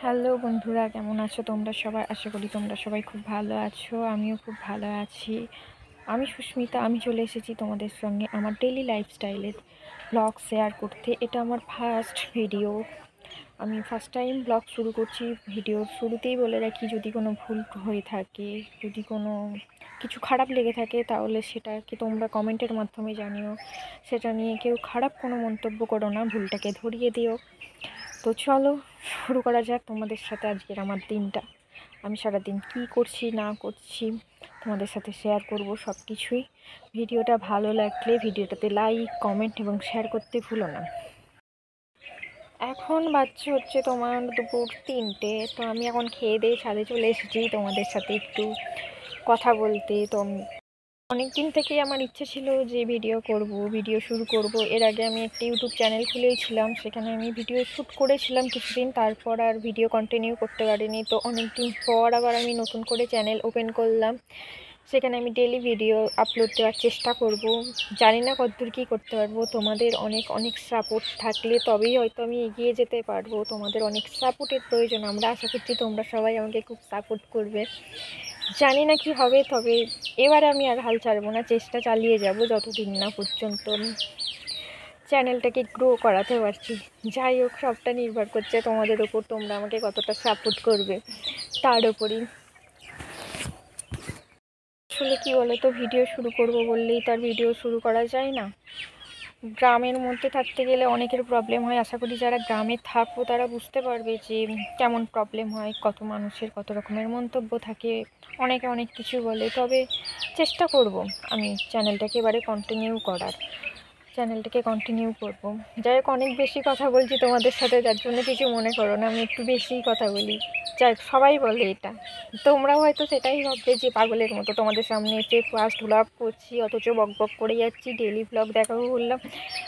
Hello বন্ধুরা, কেমন আছো তোমরা সবাই? আশা করি তোমরা সবাই খুব ভালো আছো। আমিও খুব ভালো আছি। আমি সুস্মিতা, আমি চলে এসেছি তোমাদের সঙ্গে আমার ডেইলি লাইফস্টাইলের ব্লগ শেয়ার করতে। এটা আমার ফার্স্ট ভিডিও। আমি ফার্স্ট টাইম ব্লগ শুরু করছি। ভিডিওর শুরুতেই বলে রাখি, যদি কোনো ভুল হয়ে থাকে, যদি কোনো কিছু খারাপ লেগে থাকে, তাহলে সেটাকে তোমরা কমেন্টের মাধ্যমে জানিও। সেটা নিয়ে কেউ খারাপ কোনো মন্তব্য করো না, ভুলটাকে ধরিয়ে দিও। তো চলো শুরু করা যাক তোমাদের সাথে আজকের আমার দিনটা। আমি সারাদিন কি করছি না করছি তোমাদের সাথে শেয়ার করব সব কিছুই। ভিডিওটা ভালো লাগলে ভিডিওটাতে লাইক, কমেন্ট এবং শেয়ার করতে ভুলো না। এখন বাজছে হচ্ছে তোমার দুপুর 3টে। তো আমি এখন খেয়ে দিয়ে ছাদে চলে এসেছি তোমাদের সাথে একটু কথা বলতে। তো অনেক দিন থেকেই আমার ইচ্ছে ছিল যে ভিডিও শুরু করব। এর আগে আমি একটা ইউটিউব চ্যানেল খুলেছিলাম, সেখানে আমি ভিডিও শ্যুট করেছিলাম কিছুদিন, তারপর আর ভিডিও কন্টিনিউ করতে পারিনি। তো অনেক দিন পর আবার আমি নতুন করে চ্যানেল ওপেন করলাম। সেখানে আমি ডেইলি ভিডিও আপলোড দেওয়ার চেষ্টা করব। জানি না কতদূর কী করতে পারবো। তোমাদের অনেক অনেক সাপোর্ট থাকলে তবেই হয়তো আমি এগিয়ে যেতে পারবো। তোমাদের অনেক সাপোর্টের প্রয়োজন। আমরা আশা করছি তোমরা সবাই আমাকে খুব সাপোর্ট করবে। জানি না কি হবে, তবে এবারে আমি আর হাল ছাড়বো না, চেষ্টা চালিয়ে যাব যতদিন না পর্যন্ত চ্যানেলটাকে গ্রো করাতে পারছি। যাই হোক, সবটা নির্ভর করছে তোমাদের ওপর, তোমরা আমাকে কতটা সাপোর্ট করবে তার ওপরই। আসলে কি বলো তো, ভিডিও শুরু করব বললেই তার ভিডিও শুরু করা যায় না। গ্রামের মধ্যে থাকতে গেলে অনেকের প্রবলেম হয়। আশা করি যারা গ্রামে থাকবো তারা বুঝতে পারবে যে কেমন প্রবলেম হয়, কত মানুষের কত রকমের মন্তব্য থাকে, অনেকে অনেক কিছু বলে। তবে চেষ্টা করব আমি চ্যানেলটাকে এবারে কন্টিনিউ করব। যাই হোক, অনেক বেশি কথা বলছি তোমাদের সাথে, যার জন্য কিছু মনে করো না, আমি একটু বেশিই কথা বলি। যাই হোক, সবাই বলে এটা, তোমরাও হয়তো সেটাই ভাববে যে পাগলের মতো তোমাদের সামনে এসে ফার্স্ট ব্লগ করছি, অথচ বক বক করে যাচ্ছি। ডেইলি ব্লগ দেখাবো বললাম,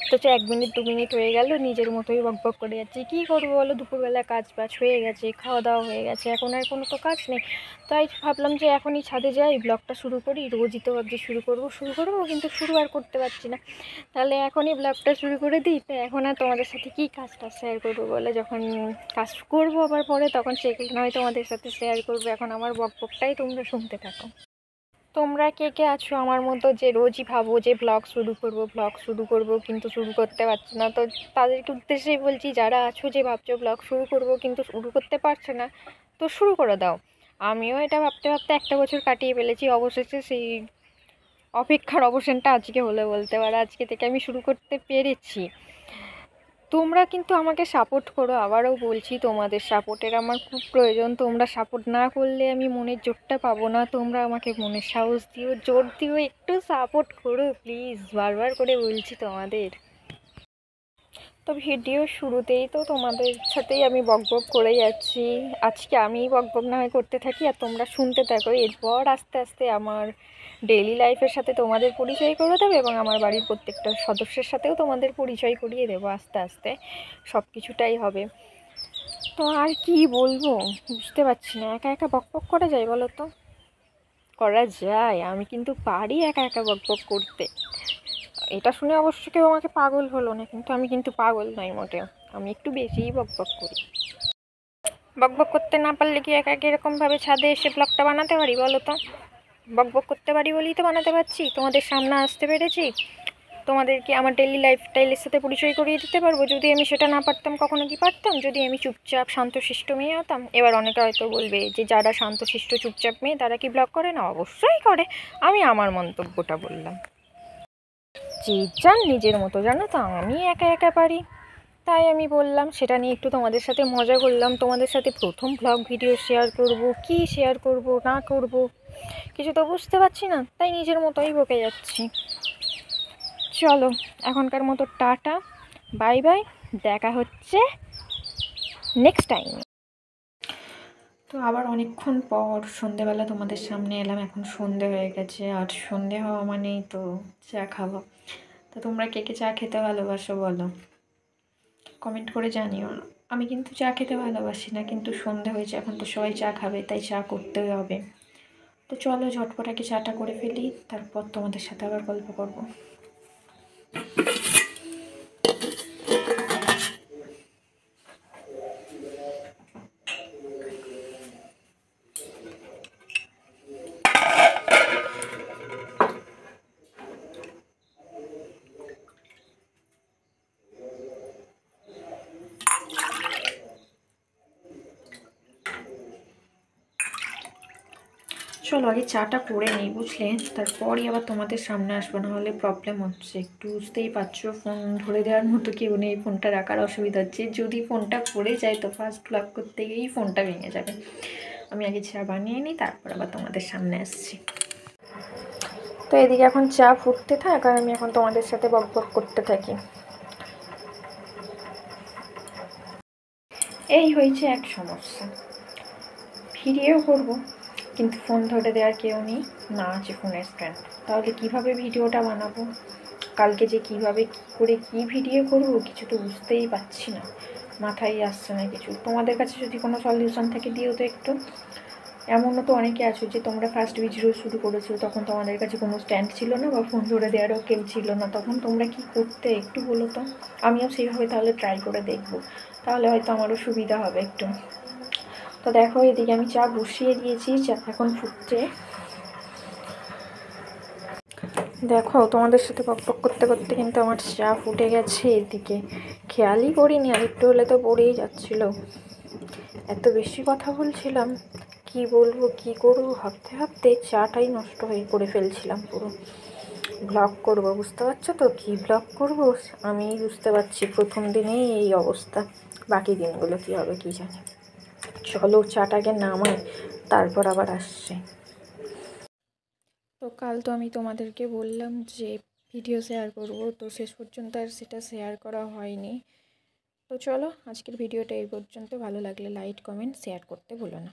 অথচ 1 মিনিট 2 মিনিট হয়ে গেল, নিজের মতোই বক বক করে যাচ্ছি। কী করবো বলো, দুপুরবেলা কাজ বাজ হয়ে গেছে, খাওয়া দাওয়া হয়ে গেছে, এখন আর কোনো তো কাজ নেই। তাই ভাবলাম যে এখনই ছাদে যাই, ব্লগটা শুরু করি। রোজই তো ভাবছি শুরু করবো, কিন্তু শুরু আর করতে পারছি না। তাহলে এখনই ব্লগটা শুরু করে দিই। তো এখন আর তোমাদের সাথে কী কাজটা শেয়ার করবো বলে, যখন কাজ করবো আবার পরে, তখন সেগুলো নয় তোমাদের সাথে শেয়ার করবো। এখন আমার বকবকটাই তোমরা শুনতে থাকো। তোমরা কে কে আছো আমার মতো যে রোজই ভাবো যে ব্লগ শুরু করব কিন্তু শুরু করতে পারছো না? তো তাদেরকে উদ্দেশ্যেই বলছি, যারা আছো যে ভাবছো ব্লগ শুরু করব কিন্তু শুরু করতে পারছো না, তো শুরু করে দাও। আমিও এটা ভাবতে ভাবতে 1টা বছর কাটিয়ে ফেলেছি। অবশেষে সেই অপেক্ষার অবসানটা আজকে হলো বলতে পারো। আজকে থেকে আমি শুরু করতে পেরেছি। তোমরা কিন্তু আমাকে সাপোর্ট করো, আবারও বলছি, তোমাদের সাপোর্টের আমার খুব প্রয়োজন। তোমরা সাপোর্ট না করলে আমি মনের জোরটা পাবো না। তোমরা আমাকে মনের সাহস দিও, জোর দিও, একটু সাপোর্ট করো প্লিজ, বারবার করে বলছি তোমাদের। তো ভিডিও শুরুতেই তো তোমাদের সাথেই আমি বকবক করে যাচ্ছি। আজকে আমি বকবক না হয় করতে থাকি আর তোমরা শুনতে থাকো। এরপর আস্তে আস্তে আমার ডেইলি লাইফের সাথে তোমাদের পরিচয় করে দেবো, এবং আমার বাড়ির প্রত্যেকটা সদস্যের সাথেও তোমাদের পরিচয় করিয়ে দেবো। আস্তে আস্তে সব কিছুটাই হবে। তো আর কি বলবো বুঝতে পারছি না। একা একা বকবক করা যায় বলো তো? করা যায়, আমি কিন্তু পারি একা একা বকবক করতে। এটা শুনে অবশ্য কেউ আমাকে পাগল হলো না, কিন্তু আমি কিন্তু পাগল নই মোটেও। আমি একটু বেশিই বকবক করি। বকবক করতে না পারলে কি একা একা এরকমভাবে ছাদে এসে ব্লগটা বানাতে পারি বলো তো? বকবক করতে পারি বলেই তো বানাতে পারছি, তোমাদের সামনে আসতে পেরেছি, তোমাদেরকে আমার ডেইলি লাইফস্টাইলের সাথে পরিচয় করিয়ে দিতে পারবো। যদি আমি সেটা না পারতাম, কখনো কি পারতাম? যদি আমি চুপচাপ শান্তশিষ্ট মেয়ে হতাম? এবার অনেকে হয়তো বলবে যে যারা শান্তশিষ্ট চুপচাপ মেয়ে তারা কি ব্লগ করে না? অবশ্যই করে। আমি আমার মন্তব্যটা বললাম। যে যার নিজের মতো, জানো তো, আমি একা একা পারি, তাই আমি বললাম। সেটা নিয়ে একটু তোমাদের সাথে মজা করলাম। তোমাদের সাথে প্রথম ব্লগ ভিডিও শেয়ার করব, কি শেয়ার করব না করব কিছু তো বুঝতে পারছি না, তাই নিজের মতোই বকে যাচ্ছি। চলো, এখনকার মতো টাটা, বাই বাই, দেখা হচ্ছে নেক্সট টাইম। তো আবার অনেকক্ষণ পর সন্ধেবেলা তোমাদের সামনে এলাম। এখন সন্ধে হয়ে গেছে, আর সন্ধে হওয়া মানেই তো চা খাবো। তো তোমরা কে কে চা খেতে ভালোবাসো বলো, কমেন্ট করে জানিও। আমি কিন্তু চা খেতে ভালোবাসি না, কিন্তু সন্ধে হয়েছে, এখন তো সবাই চা খাবে, তাই চা করতেই হবে। তো চলো ঝটপট আগে চাটা করে ফেলি, তারপর তোমাদের সাথে আবার গল্প করবো। চলো আগে চাটা করে নিই, বুঝলে, তারপরই আবার তোমাদের সামনে আসবো, না হলে প্রবলেম হচ্ছে। একটু বুঝতেই পারছো, ফোন ধরে দেওয়ার মতো কেউ নেই, ফোনটা রাখার অসুবিধা হচ্ছে। যদি ফোনটা পড়ে যায় তো ফার্স্ট ব্লগ করতে গিয়েই ফোনটা ভেঙে যাবে। আমি আগে চা বানিয়ে নিই, তারপর আবার তোমাদের সামনে আসছি। তো এদিকে এখন চা ফুটতে থাক আর আমি এখন তোমাদের সাথে বক বক করতে থাকি। এই হয়েছে এক সমস্যা, ভিডিও করব কিন্তু ফোন ধরে দেওয়ার কেউ নেই, না আছে ফোনের স্ট্যান্ড। তাহলে কিভাবে ভিডিওটা বানাবো, কালকে যে কিভাবে কী করে কী ভিডিও করব কিছু তো বুঝতেই পারছি না, মাথায় আসছে না কিছু। তোমাদের কাছে যদি কোনো সলিউশন থাকে দিও তো একটু। এমনও তো অনেকে আছো যে তোমরা ফার্স্ট ভিডিও শুরু করেছো, তখন তোমাদের কাছে কোনো স্ট্যান্ড ছিল না বা ফোন ধরে দেওয়ারও কেউ ছিল না, তখন তোমরা কি করতে একটু বলো তো। আমিও সেইভাবে তাহলে ট্রাই করে দেখবো, তাহলে হয়তো আমারও সুবিধা হবে একটু। তো দেখো এদিকে আমি চা বসিয়ে দিয়েছি, চা এখন ফুটছে। দেখো তোমাদের সাথে বকবক করতে করতে কিন্তু আমার চা ফুটে গেছে। এদিকে খেয়ালই করিনি, আর একটু হলে তো পড়েই যাচ্ছিল। এত বেশি কথা বলছিলাম, কি বলবো কি করবো ভাবতে ভাবতে চাটাই নষ্ট হয়ে করে ফেলছিলাম পুরো। ব্লগ করবো, বুঝতে পারছো তো কি ব্লগ করবো আমি বুঝতে পারছি, প্রথম দিনেই এই অবস্থা, বাকি দিনগুলো কী হবে কী জানি। চলো চাটাকে নামাই, তারপর আবার আসছে। তো কাল তো আমি তোমাদেরকে বললাম যে ভিডিও শেয়ার করব, তো শেষ পর্যন্ত আর সেটা শেয়ার করা হয়নি। তো চলো আজকের ভিডিওটা এই পর্যন্ত, ভালো লাগলে লাইক কমেন্ট শেয়ার করতে ভুলো না।